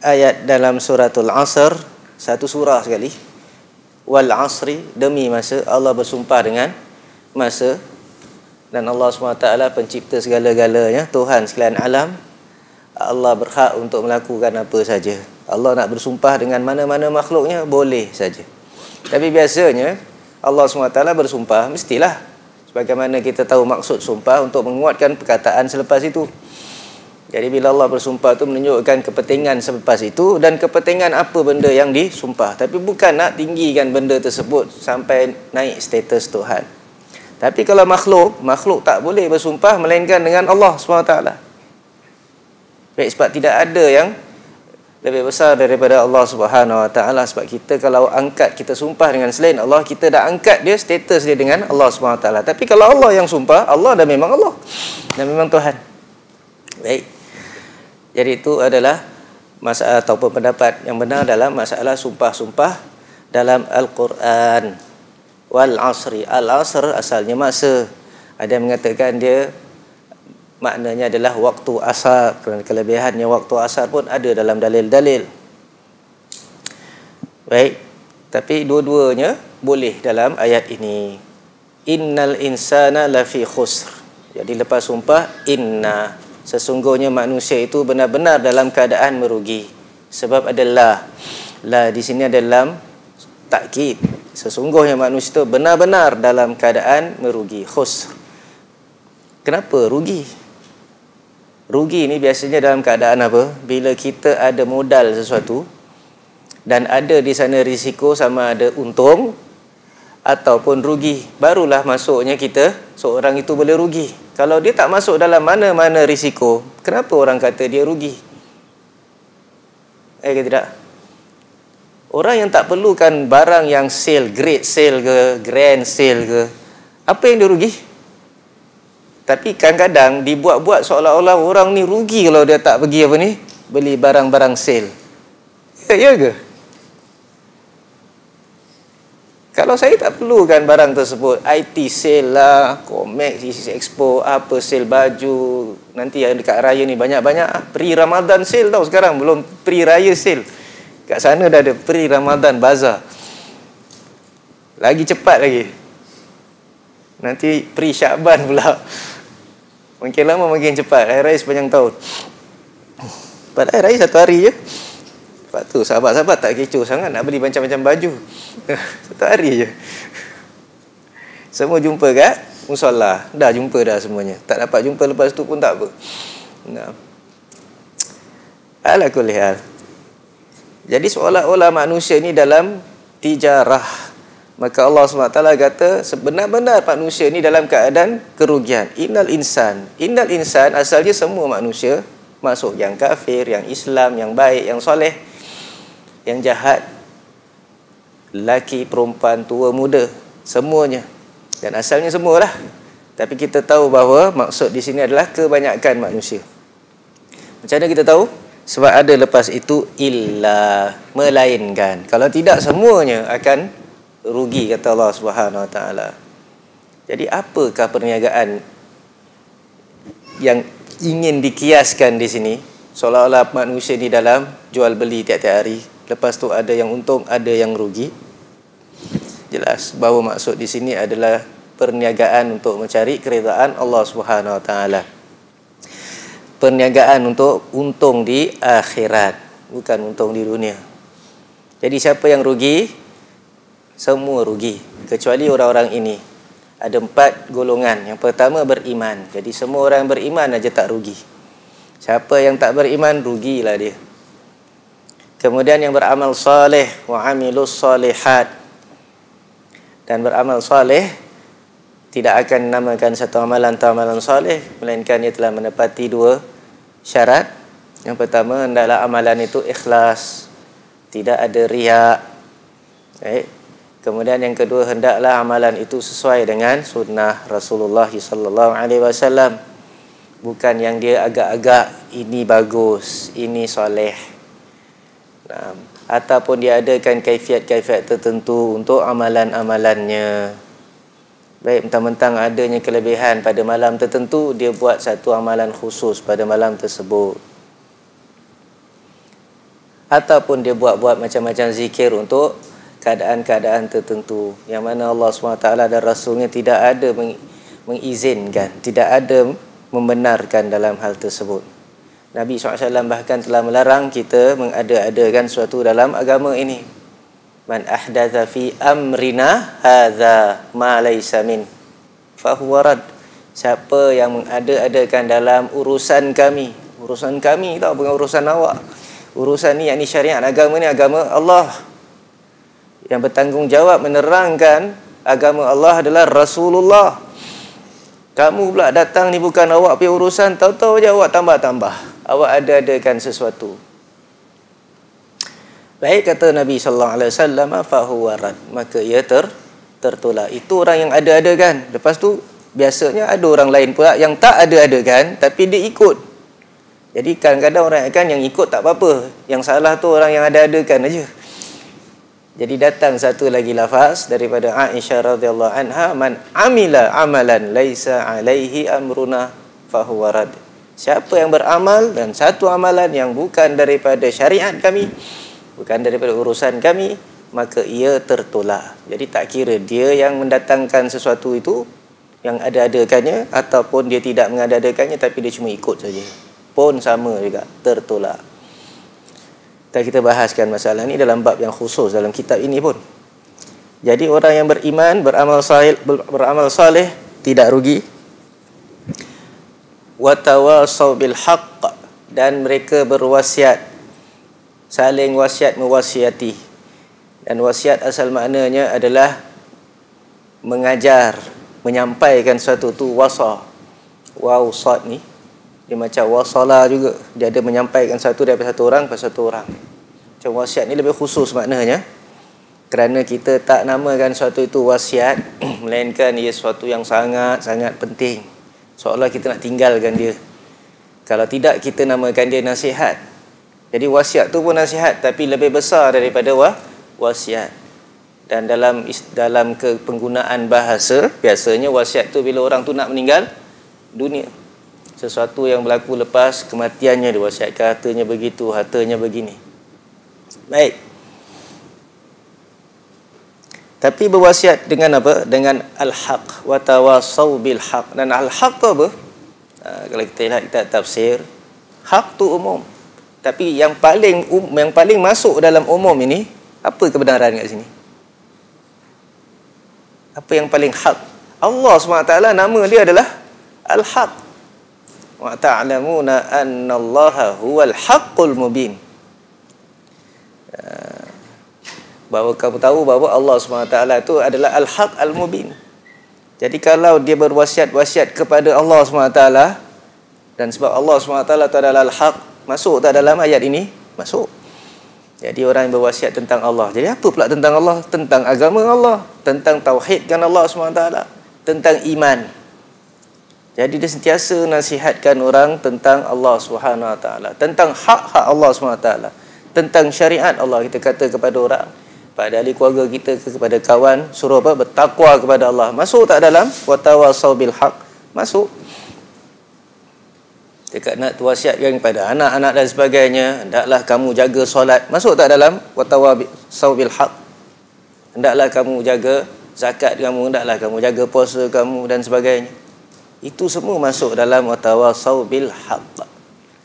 ayat dalam suratul Asr, satu surah sekali. Wal asri, demi masa, Allah bersumpah dengan masa. dan Allah SWT pencipta segala-galanya, Tuhan sekalian alam. Allah berhak untuk melakukan apa saja. Allah nak bersumpah dengan mana-mana makhluknya, boleh saja. Tapi biasanya Allah SWT bersumpah, mestilah sebagaimana kita tahu maksud sumpah untuk menguatkan perkataan selepas itu. Jadi bila Allah bersumpah itu menunjukkan kepentingan selepas itu dan kepentingan apa benda yang disumpah. Tapi bukan nak tinggikan benda tersebut sampai naik status Tuhan. Tapi kalau makhluk tak boleh bersumpah melainkan dengan Allah SWT. Baik, sebab tidak ada yang lebih besar daripada Allah Subhanahu Wa Taala. Sebab kita kalau angkat, kita sumpah dengan selain Allah, kita dah angkat dia, status dia dengan Allah Subhanahu Wa Taala. Tapi kalau Allah yang sumpah, Allah dah memang Allah, dah memang Tuhan. Baik, jadi itu adalah masalah ataupun pendapat yang benar dalam masalah sumpah-sumpah dalam Al-Quran. Wal asri, al-asr asalnya masa. Ada yang mengatakan dia maknanya adalah waktu asar, kerana kelebihannya waktu asar pun ada dalam dalil-dalil. Baik, tapi dua-duanya boleh dalam ayat ini. Innal insana lafi khusr. Jadi lepas sumpah, inna, sesungguhnya manusia itu benar-benar dalam keadaan merugi. Sebab adalah la di sini ada lam takkid. Sesungguhnya manusia itu benar-benar dalam keadaan merugi, khusr. Kenapa rugi? Rugi ni biasanya dalam keadaan apa? Bila kita ada modal sesuatu dan ada di sana risiko, sama ada untung ataupun rugi, barulah masuknya kita seorang itu boleh rugi. Kalau dia tak masuk dalam mana-mana risiko, kenapa orang kata dia rugi? Ke tidak? Orang yang tak perlukan barang yang sale, great sale ke, grand sale ke, apa yang dia rugi? Tapi kadang-kadang dibuat-buat seolah-olah orang ni rugi kalau dia tak pergi apa ni, beli barang-barang sale. Ya ke? Kalau saya tak perlukan barang tersebut, IT sale lah, Comex, Expo, apa sale baju, nanti yang dekat raya ni banyak-banyak. Pre-Ramadan sale tau sekarang, belum pre-raya sale. Kat sana dah ada pre-Ramadan bazar. Lagi cepat lagi. Nanti pre-Syakban pula. Makin lama makin cepat. Hari raya sepanjang tahun. Pada hari raya 1 hari je. Sebab tu sahabat-sahabat tak kecoh sangat nak beli macam-macam baju. 1 hari je. Semua jumpa kat musollah. Dah jumpa dah semuanya. Tak dapat jumpa lepas tu pun tak apa. Nah. Ala kulli hal. Jadi seolah-olah manusia ni dalam tijarah. Maka Allah SWT kata sebenar-benar manusia ni dalam keadaan kerugian. Innal insan. Innal insan asalnya semua manusia, masuk yang kafir, yang Islam, yang baik, yang soleh, yang jahat, lelaki, perempuan, tua, muda, semuanya. Dan asalnya semualah. Tapi kita tahu bahawa maksud di sini adalah kebanyakan manusia. Macam mana kita tahu? Sebab ada lepas itu illa, melainkan. Kalau tidak semuanya akan rugi, kata Allah Subhanahu Wa Taala. Jadi apakah perniagaan yang ingin dikiaskan di sini? Seolah-olah manusia ni dalam jual beli tiap-tiap hari. Lepas tu ada yang untung, ada yang rugi. Jelas bahawa maksud di sini adalah perniagaan untuk mencari keridaan Allah Subhanahu Wa Taala. Perniagaan untuk untung di akhirat, bukan untung di dunia. Jadi siapa yang rugi? Semua rugi, kecuali orang-orang ini. Ada 4 golongan. Yang pertama beriman. Jadi semua orang yang beriman aja tak rugi. Siapa yang tak beriman, rugilah dia. Kemudian yang beramal saleh, wa amilus salihat. Dan beramal saleh tidak akan namakan satu amalan atau amalan saleh, melainkan ia telah menepati 2 syarat. Yang pertama, hendaklah amalan itu ikhlas, tidak ada riak. Baik. Kemudian yang kedua, hendaklah amalan itu sesuai dengan sunnah Rasulullah SAW. Bukan yang dia agak-agak ini bagus, ini soleh. Nah, ataupun dia adakan kaifiat-kaifiat tertentu untuk amalan-amalannya. Baik, mentang-mentang adanya kelebihan pada malam tertentu, dia buat satu amalan khusus pada malam tersebut. Ataupun dia buat-buat macam-macam zikir untuk keadaan-keadaan tertentu, yang mana Allah SWT dan Rasulnya tidak ada mengizinkan, tidak ada membenarkan dalam hal tersebut. Nabi SAW bahkan telah melarang kita mengada-adakan sesuatu dalam agama ini. Man ahdatha fi amrina hadza ma laysa min fahuwa rad. Siapa yang mengada-adakan dalam urusan kami tak bukan urusan awak. Urusan ni, yakni syariat agama ni agama Allah. Yang bertanggungjawab menerangkan agama Allah adalah Rasulullah. Kamu pula datang ni bukan awak punya urusan, tahu-tahu je awak tambah-tambah. Awak ada-adakan sesuatu. Baik, kata Nabi sallallahu alaihi wasallam, fa huwa rad, maka ia tertolak. Itu orang yang ada-adakan. Lepas tu biasanya ada orang lain pula yang tak ada-adakan tapi dia ikut. Jadi kadang-kadang orang akan yang ikut tak apa-apa. Yang salah tu orang yang ada-adakan aja. Jadi datang satu lagi lafaz daripada Aisyah radhiyallahu anha, man amila amalan laisa alaihi amruna fahuwa rad. Siapa yang beramal dan satu amalan yang bukan daripada syariat kami, bukan daripada urusan kami, maka ia tertolak. Jadi tak kira dia yang mendatangkan sesuatu itu, yang ada-adakannya, ataupun dia tidak mengada-adakannya tapi dia cuma ikut saja, pun sama juga, tertolak. Kita bahaskan masalah ni dalam bab yang khusus dalam kitab ini pun. Jadi orang yang beriman, beramal saleh tidak rugi. Wa tawasau bil haqq, dan mereka berwasiat, saling wasiat mewasiati. Dan wasiat asal maknanya adalah mengajar, menyampaikan sesuatu tu, wasa. Waw sad ni dia macam wasala juga. Dia ada menyampaikan satu daripada satu orang kepada satu orang. Macam wasiat ni lebih khusus maknanya. Kerana kita tak namakan sesuatu itu wasiat, melainkan ia sesuatu yang sangat-sangat penting. Seolah kita nak tinggalkan dia. Kalau tidak, kita namakan dia nasihat. Jadi wasiat tu pun nasihat, tapi lebih besar daripada wasiat. Dan dalam penggunaan bahasa, biasanya wasiat tu bila orang tu nak meninggal dunia. Sesuatu yang berlaku lepas kematiannya, diwasiatkan hartanya begitu, hartanya begini. Baik. Tapi berwasiat dengan apa? Dengan al-haq, wa tawasau bil haq. Dan al-haq tu apa? Kalau kita lihat kita tafsir, hak tu umum. Tapi yang paling masuk dalam umum ini, apa kebenaran kat sini? Apa yang paling hak? Allah SWT nama dia adalah al-haq. Wa ta'lamuna annallaha huwal haqqul mubin. Bahawa kamu tahu bahawa Allah SWT itu adalah al-haq al-mubin. Jadi kalau dia berwasiat-wasiat kepada Allah SWT, dan sebab Allah SWT itu adalah al-haq, masuk tak dalam ayat ini? Masuk. Jadi orang yang berwasiat tentang Allah. Jadi apa pula tentang Allah? Tentang agama Allah, tentang tauhidkan Allah SWT, tentang iman. Jadi dia sentiasa nasihatkan orang tentang Allah SWT, tentang hak-hak Allah SWT, tentang syariat Allah. Kita kata kepada orang, pada ahli keluarga kita, kepada kawan, suruh apa? Bertakwa kepada Allah. Masuk tak dalam wa tawasau bil haq? Masuk. Dekat nak wasiatkan kepada anak-anak dan sebagainya, hendaklah kamu jaga solat. Masuk tak dalam wa tawasau bil haq? Hendaklah kamu jaga zakat kamu, hendaklah kamu jaga puasa kamu dan sebagainya. Itu semua masuk dalam wa tawasau bil haq.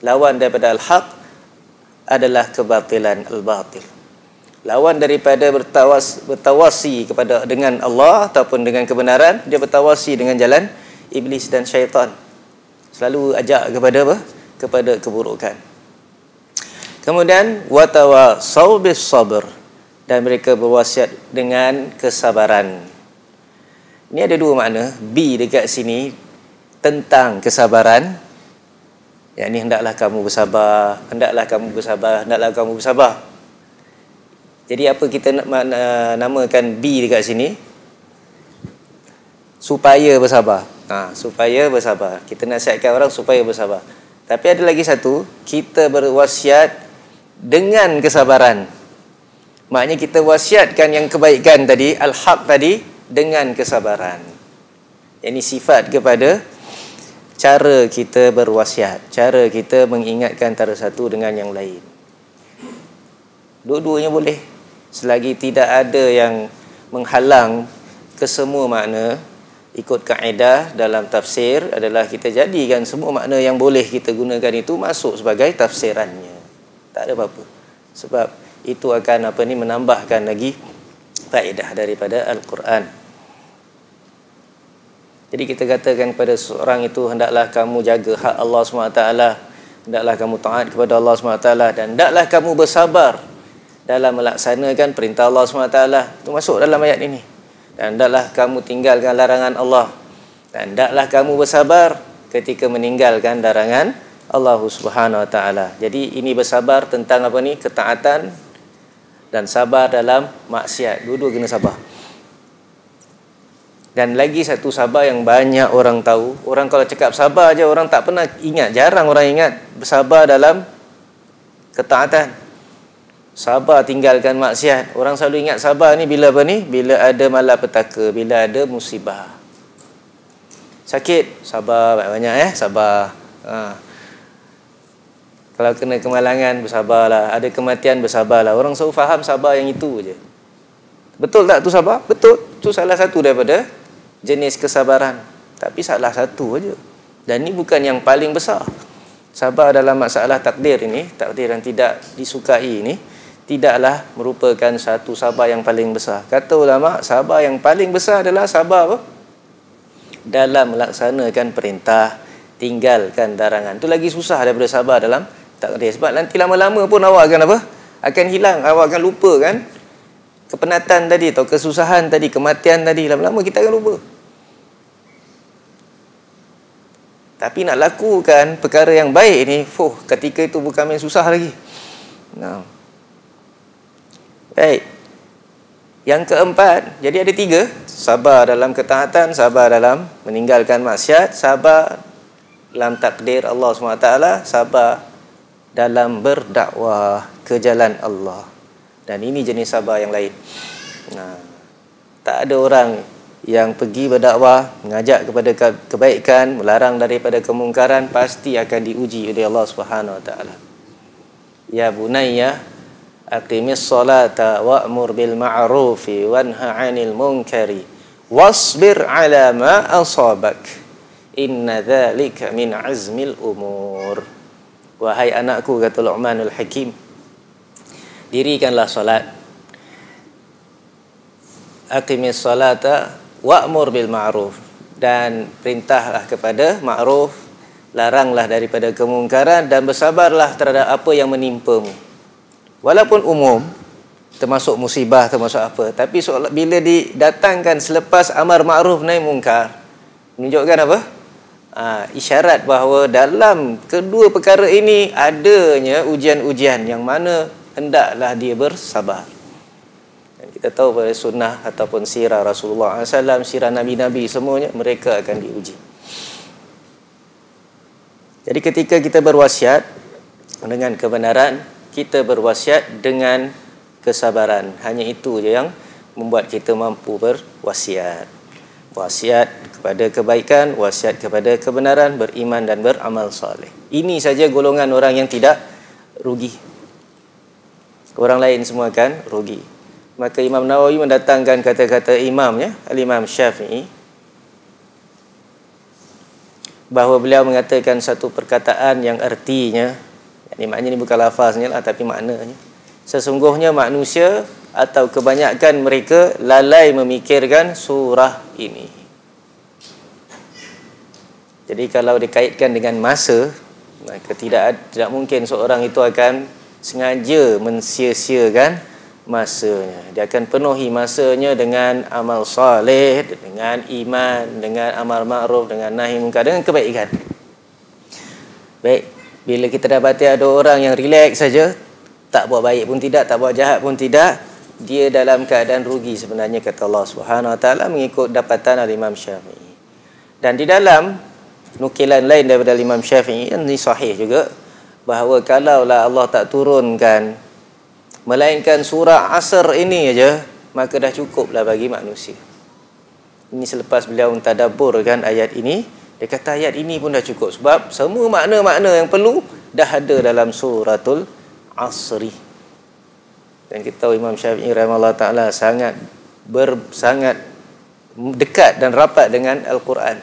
Lawan daripada al-haq adalah kebatilan, al-batil. Lawan daripada bertawasi dengan Allah ataupun dengan kebenaran, dia bertawasi dengan jalan iblis dan syaitan. Selalu ajak kepada apa? Kepada keburukan. Kemudian wa tawasau bis sabr, dan mereka berwasiat dengan kesabaran. Ini ada dua makna. B dekat sini tentang kesabaran. Yang ni hendaklah kamu bersabar, hendaklah kamu bersabar, hendaklah kamu bersabar. Jadi apa kita nak namakan B dekat sini? Supaya bersabar. Supaya bersabar. Kita nasihatkan orang supaya bersabar. Tapi ada lagi satu, kita berwasiat dengan kesabaran. Maknanya kita wasiatkan yang kebaikan tadi, al-haq tadi, dengan kesabaran. Ini sifat kepada cara kita berwasiat, cara kita mengingatkan antara satu dengan yang lain. Dua-duanya boleh, selagi tidak ada yang menghalang kesemua makna, ikut kaedah dalam tafsir adalah kita jadikan semua makna yang boleh kita gunakan itu masuk sebagai tafsirannya. Tak ada apa-apa. Sebab itu akan menambahkan lagi faedah daripada Al-Quran. Jadi kita katakan kepada seorang itu, hendaklah kamu jaga hak Allah SWT, hendaklah kamu taat kepada Allah SWT, dan hendaklah kamu bersabar dalam melaksanakan perintah Allah SWT. Itu masuk dalam ayat ini. Dan hendaklah kamu tinggalkan larangan Allah, dan hendaklah kamu bersabar ketika meninggalkan larangan Allah Subhanahu Wa Taala. Jadi ini bersabar tentang ketaatan, dan sabar dalam maksiat. Dua-dua kena sabar. Dan lagi satu sabar yang banyak orang tahu. Orang kalau cakap sabar aja, orang tak pernah ingat. Jarang orang ingat bersabar dalam ketaatan. Sabar tinggalkan maksiat. Orang selalu ingat sabar ni bila bila ada malapetaka, bila ada musibah. Sakit, sabar banyak sabar. Kalau kena kemalangan, bersabarlah. Ada kematian, bersabarlah. Orang selalu faham sabar yang itu je. Betul tak tu sabar? Betul. Itu salah satu daripada jenis kesabaran. Tapi salah satu aja. Dan ini bukan yang paling besar. Sabar dalam masalah takdir ini, takdir yang tidak disukai ini, tidaklah merupakan satu sabar yang paling besar. Kata ulama, sabar yang paling besar adalah sabar dalam melaksanakan perintah, tinggalkan larangan. Itu lagi susah daripada sabar dalam takdir. Sebab nanti lama-lama pun awak akan akan hilang, awak akan lupa kan kepenatan tadi atau kesusahan tadi, kematian tadi. Lama-lama kita akan lupa. Tapi nak lakukan perkara yang baik ini, ketika itu bukan main susah lagi. Baik. Yang keempat, jadi ada 3. Sabar dalam ketaatan, sabar dalam meninggalkan maksiat, sabar dalam takdir Allah SWT, sabar dalam berdakwah ke jalan Allah. Dan ini jenis sabar yang lain. Tak ada orang yang pergi berdakwah, mengajak kepada kebaikan, melarang daripada kemungkaran, pasti akan diuji oleh Allah Subhanahu Wa Taala. Ya bunayya aqimis salata wa'mur bil ma'rufi wanha 'anil munkari wasbir 'ala ma asabak inna dzalika min azmil umur. Wahai anakku, kata Luqmanul Hakim, dirikanlah solat, aqimis salata wa'mur bil ma'ruf, dan perintahlah kepada ma'ruf, laranglah daripada kemungkaran, dan bersabarlah terhadap apa yang menimpamu. Walaupun umum, termasuk musibah, termasuk apa, tapi bila didatangkan selepas amar ma'ruf nahi mungkar, menunjukkan apa? Isyarat bahawa dalam kedua perkara ini adanya ujian-ujian yang mana hendaklah dia bersabar. Dan kita tahu pada sunnah ataupun sirah Rasulullah SAW, sirah Nabi-Nabi, semuanya mereka akan diuji. Jadi ketika kita berwasiat dengan kebenaran, kita berwasiat dengan kesabaran. Hanya itu je yang membuat kita mampu berwasiat. Wasiat kepada kebaikan, wasiat kepada kebenaran, beriman dan beramal soleh. Ini saja golongan orang yang tidak rugi. Orang lain semua akan rugi. Maka Imam Nawawi mendatangkan kata-kata imamnya, Al-Imam Syafi'i, bahawa beliau mengatakan satu perkataan yang artinya, maknanya ini bukan lafaznya lah, tapi maknanya, sesungguhnya manusia atau kebanyakan mereka lalai memikirkan surah ini. Jadi kalau dikaitkan dengan masa, maka tidak mungkin seorang itu akan sengaja mensia-siakan masanya. Dia akan penuhi masanya dengan amal soleh, dengan iman, dengan amal ma'ruf, dengan nahi munkar, dengan kebaikan. Baik, bila kita dapati ada orang yang relax saja, tak buat baik pun tidak, tak buat jahat pun tidak, dia dalam keadaan rugi sebenarnya, kata Allah Subhanahu Wa Taala, mengikut dapatan Al-Imam Syafi'i. Dan di dalam nukilan lain daripada Imam Syafi'i, ini sahih juga, bahawa kalaulah Allah tak turunkan melainkan surah Asr ini aja, maka dah cukuplah bagi manusia. Ini selepas beliau mentadabburkan ayat ini, dia kata ayat ini pun dah cukup, sebab semua makna-makna yang perlu dah ada dalam suratul Asri. Dan kita tahu Imam Syafi'i rahimahullah ta'ala sangat dekat dan rapat dengan Al-Quran.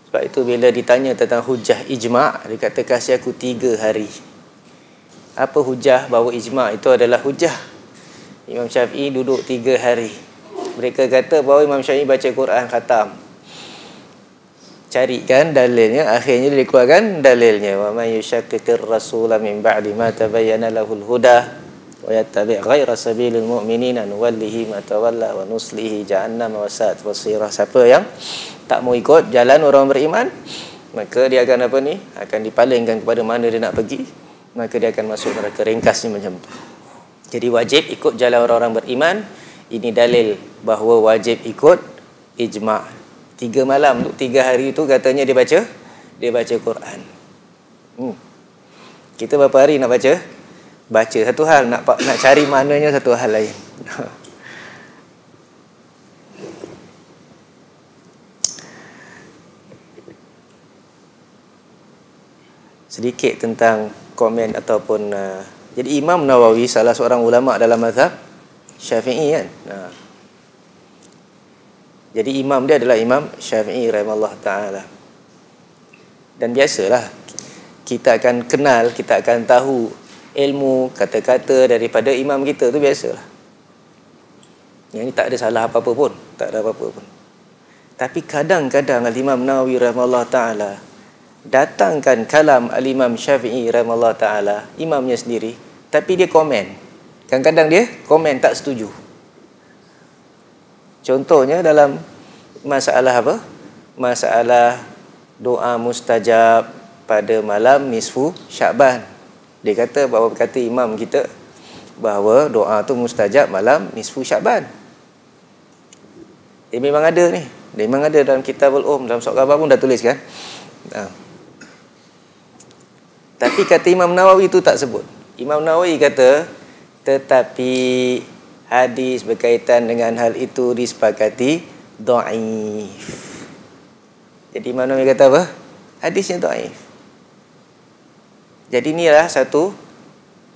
Sebab itu bila ditanya tentang hujah ijma', dia kata kasih aku 3 hari. Apa hujah bahawa ijma' itu adalah hujah? Imam Syafi'i duduk 3 hari. Mereka kata bahawa Imam Syafi'i baca Quran khatam. Carikan dalilnya, akhirnya dia keluarkan dalilnya. Wa may yushakkikir rasula min ba'di ma tabayyana lahul huda wa yattabi' ghaira sabilil mu'minina nuwallihi ma tawalla wa nuslihi jahannam wa sa'at masira. Siapa yang tak mau ikut jalan orang beriman, maka dia akan apa ni? Akan dipalingkan kepada mana dia nak pergi, maka dia akan masuk neraka. Ringkasnya macam tu. Jadi wajib ikut jalan orang-orang beriman. Ini dalil bahawa wajib ikut ijma'. 3 malam untuk 3 hari itu katanya dia baca Quran. Kita berapa hari nak baca? Baca satu hal, nak cari maknanya satu hal lain. Sedikit tentang komen ataupun jadi Imam Nawawi salah seorang ulama dalam mazhab Syafi'i kan. Jadi imam dia adalah Imam Syafi'i rahimahullah ta'ala. Dan biasalah kita akan kenal, kita akan tahu ilmu, kata-kata daripada imam kita tu biasalah. Yang ni tak ada salah apa-apa pun, tak ada apa-apa pun. Tapi kadang-kadang Al-Imam Nawawi rahimahullah ta'ala datangkan kalam Al-Imam Syafi'i rahimahullah ta'ala, imamnya sendiri, tapi dia komen. Kadang-kadang dia komen tak setuju. Contohnya dalam masalah apa? Masalah doa mustajab pada malam nisfu Sya'ban. Dia kata bahawa kata imam kita bahawa doa tu mustajab malam nisfu Sya'ban. Dia memang ada ni. Dia memang ada dalam Kitabul dalam Surat Khabar pun dah tulis kan. Tapi kata Imam Nawawi tu tak sebut. Imam Nawawi kata tetapi hadis berkaitan dengan hal itu disepakati dhaif. Jadi Imam Nawawi kata apa? Hadisnya dhaif. Jadi inilah satu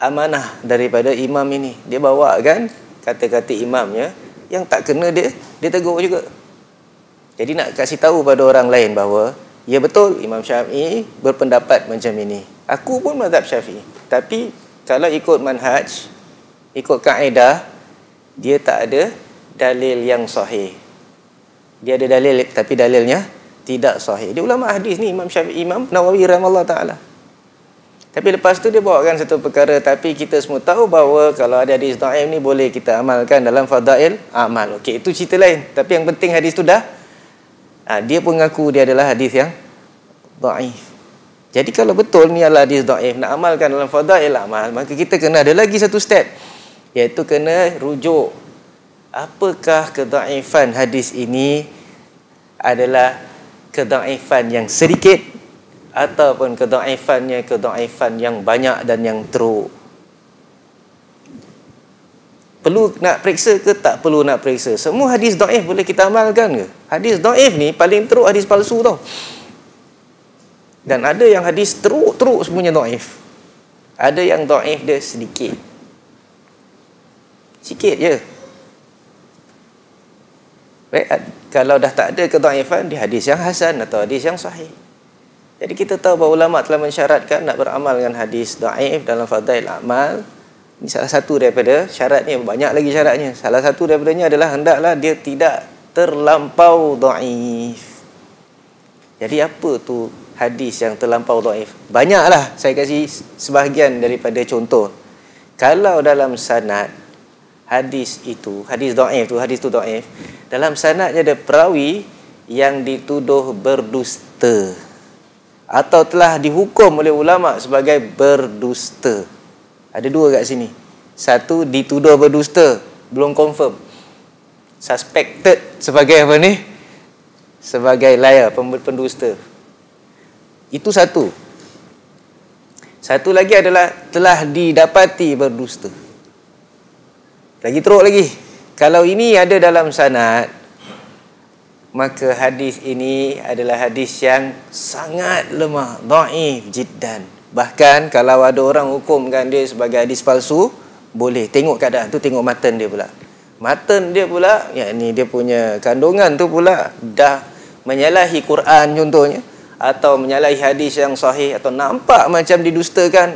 amanah daripada imam ini. Dia bawakan kata-kata imamnya yang tak kena dia tegur juga. Jadi nak kasih tahu pada orang lain bahawa ya betul Imam Syafi'i berpendapat macam ini. Aku pun mazhab Syafi'i. Tapi kalau ikut manhaj, ikut kaedah, dia tak ada dalil yang sahih. Dia ada dalil tapi dalilnya tidak sahih. Dia ulama hadis ni Imam Syafi'i, Imam Nawawi rahimahullah ta'ala. Tapi lepas tu dia bawakan satu perkara, tapi kita semua tahu bahawa kalau ada hadis dhaif ni boleh kita amalkan dalam fadail amal. Okey, itu cerita lain. Tapi yang penting hadis tu dah dia pun mengaku dia adalah hadis yang dhaif. Jadi kalau betul ni adalah hadis dhaif, nak amalkan dalam fadail amal, maka kita kena ada lagi satu step, iaitu kena rujuk apakah kedhaifan hadis ini adalah kedhaifan yang sedikit ataupun kedhaifan yang banyak dan yang teruk. Perlu nak periksa ke tak perlu nak periksa? Semua hadis dhaif boleh kita amalkan ke? Hadis dhaif ni paling teruk hadis palsu tau. Dan ada yang hadis teruk semuanya dhaif. Ada yang dhaif dia sedikit. Sikit je. Baik, kalau dah tak ada kedhaifan, di hadis yang hasan atau hadis yang sahih. Jadi kita tahu bahawa ulama telah mensyaratkan nak beramal dengan hadis dhaif dalam fadail amal. Ini salah satu daripada syaratnya, banyak lagi syaratnya. Salah satu daripadanya adalah hendaklah dia tidak terlampau dhaif. Jadi apa tu hadis yang terlampau dhaif? Banyaklah, saya kasih sebahagian daripada contoh. Kalau dalam sanad hadis itu, hadis dhaif tu, hadis tu dhaif, dalam sanadnya ada perawi yang dituduh berdusta atau telah dihukum oleh ulama sebagai berdusta. Ada dua kat sini. Satu dituduh berdusta, belum confirm. Suspected sebagai apa ni? Sebagai liar, pendusta. Itu satu. Satu lagi adalah telah didapati berdusta. Lagi teruk lagi. Kalau ini ada dalam sanad, maka hadis ini adalah hadis yang sangat lemah, dhaif jiddan. Bahkan kalau ada orang hukumkan dia sebagai hadis palsu, boleh tengok keadaan tu, tengok matan dia pula. Matan dia pula, yakni dia punya kandungan tu pula dah menyalahi Quran contohnya, atau menyalahi hadis yang sahih, atau nampak macam didustakan.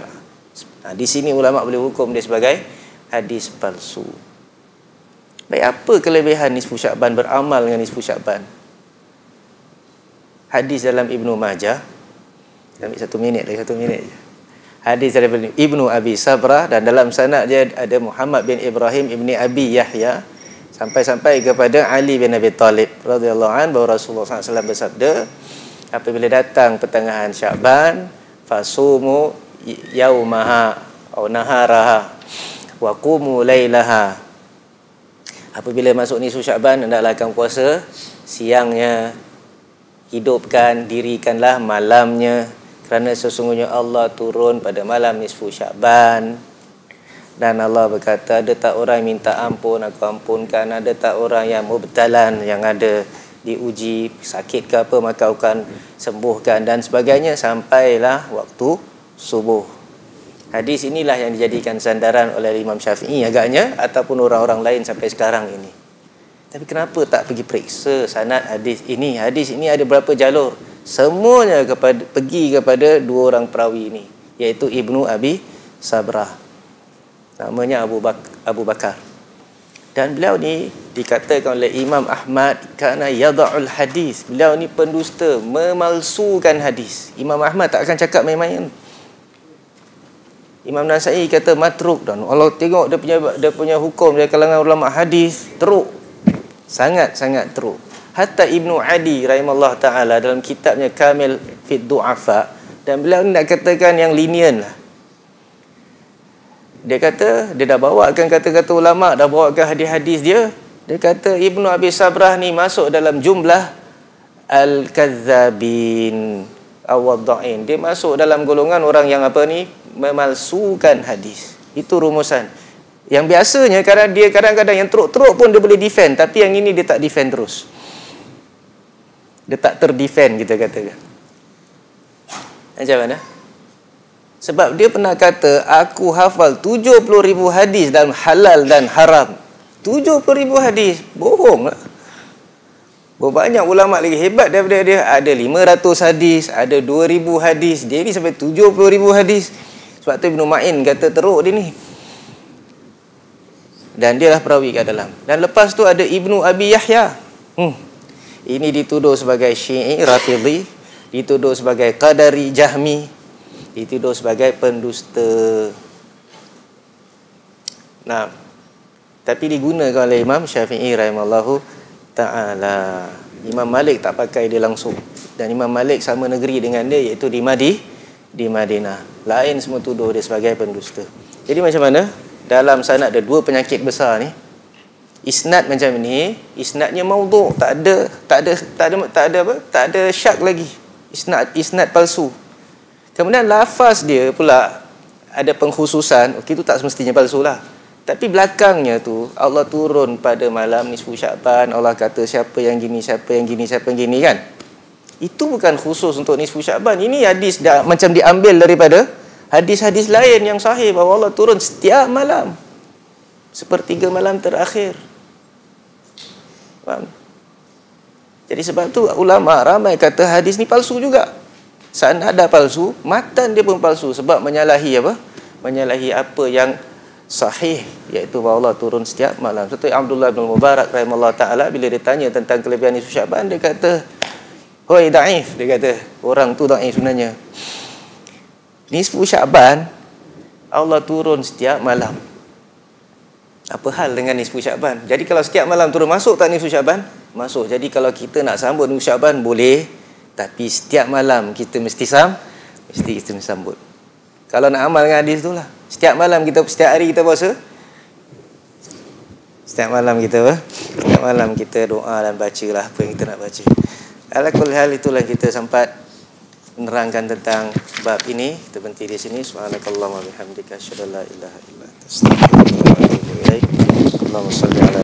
Di sini ulama boleh hukum dia sebagai hadis palsu. Baik, apa kelebihan nisfu Sya'ban, beramal dengan nisfu Sya'ban? Hadis dalam Ibnu Majah, ambil 1 minit lagi, 1 minit je. Hadis daripada Ibnu Abi Sabrah, dan dalam sanad dia ada Muhammad bin Ibrahim ibni Abi Yahya, sampai kepada Ali bin Abi Talib radhiyallahu anhu, bahawa Rasulullah SAW bersabda, apabila datang pertengahan Sya'ban, fasumu yaumaha atau naharaha wa qumu lailaha. Apabila masuk nisfu Sya'ban, hendaklah kamu puasa siangnya, hidupkan, dirikanlah malamnya, kerana sesungguhnya Allah turun pada malam nisfu Sya'ban. Dan Allah berkata, ada tak orang yang minta ampun, aku ampunkan. Ada tak orang yang mubtalan, yang ada diuji, sakit ke apa, maka akan sembuhkan, dan sebagainya, sampailah waktu subuh. Hadis inilah yang dijadikan sandaran oleh Imam Syafi'i agaknya, ataupun orang-orang lain sampai sekarang ini. Tapi kenapa tak pergi periksa sanad hadis ini? Hadis ini ada berapa jalur? Semuanya pergi kepada 2 orang perawi ini, iaitu Ibnu Abi Sabrah, namanya Abu Bakar. Dan beliau ni dikatakan oleh Imam Ahmad kerana yada'ul hadis. Beliau ni pendusta, memalsukan hadis. Imam Ahmad tak akan cakap main-main. Imam Nasai kata matruk, dan Allah tengok dia punya hukum dari kalangan ulama hadis teruk, sangat-sangat teruk. Hatta Ibnu Adi rahimahullah ta'ala dalam kitabnya Kamil Fid Du'afa, dan beliau nak katakan yang lenient lah. Dia kata, dia dah bawakan kata-kata ulama', dah bawakan hadis-hadis dia. Dia kata Ibnu Abi Sabrah ni masuk dalam jumlah al-kazzabin awadda'in. Dia masuk dalam golongan orang yang apa ni, memalsukan hadis. Itu rumusan. Yang biasanya kadang-kadang yang teruk-teruk pun dia boleh defend, tapi yang ini dia tak defend terus. Dia tak terdefend, kita katakan. Macam mana? Sebab dia pernah kata, aku hafal 70,000 hadis dalam halal dan haram. 70,000 hadis. Bohong lah. Banyak ulama' lagi hebat daripada dia. Ada 500 hadis, ada 2,000 hadis. Dia ni sampai 70,000 hadis. Sebab tu Ibnu Ma'in kata teruk dia ni. Dan dia lah perawi kat dalam. Dan lepas tu ada Ibnu Abi Yahya. Ini dituduh sebagai Syi'i Rafidhi, dituduh sebagai Qadari Jahmi, dituduh sebagai pendusta. Nah, tapi digunakan oleh Imam Syafi'i rahimallahu ta'ala. Imam Malik tak pakai dia langsung. Dan Imam Malik sama negeri dengan dia, iaitu di Madinah. Lain semua tuduh dia sebagai pendusta. Jadi macam mana? Dalam sanad ada 2 penyakit besar ni. Isnad macam ni, isnadnya maudhu', tak ada syak lagi. Isnad palsu. Kemudian lafaz dia pula ada pengkhususan. Okey, itu tak semestinya palsu lah. Tapi belakangnya tu Allah turun pada malam nisfu Sya'ban. Allah kata siapa yang gini, siapa yang gini, siapa yang gini, kan. Itu bukan khusus untuk nisfu Sya'ban. Ini hadis macam diambil daripada hadis-hadis lain yang sahih, bahawa Allah turun setiap malam, sepertiga malam terakhir. Faham? Jadi sebab tu ulama ramai kata hadis ni palsu juga. Sanad dah palsu, matan dia pun palsu, sebab menyalahi apa? Menyalahi apa yang sahih, iaitu bahawa Allah turun setiap malam. Seperti Abdullah bin Mubarak rahimahullah ta'ala, bila ditanya tentang kelebihan nisfu Sya'ban, dia kata, hoi da'if, dia kata, orang tu da'if sebenarnya. Nisfu Sya'ban Allah turun setiap malam. Apa hal dengan nisfu Sya'ban? Jadi kalau setiap malam turun, masuk tak nisfu Sya'ban? Masuk. Jadi kalau kita nak sambut nisfu Sya'ban boleh, tapi setiap malam kita mesti sambut. Kalau nak amal dengan hadis tu lah, setiap malam kita, setiap hari kita puasa, setiap malam kita doa dan bacalah apa yang kita nak baca. Ala kulli hal, itulah kita sempat menerangkan tentang bab ini. Kita berhenti di sini. Subhanakallahumma wa bihamdika asyhadu an la ilaha illa anta astaghfiruka wa atubu ilaik. Allahumma shalli ala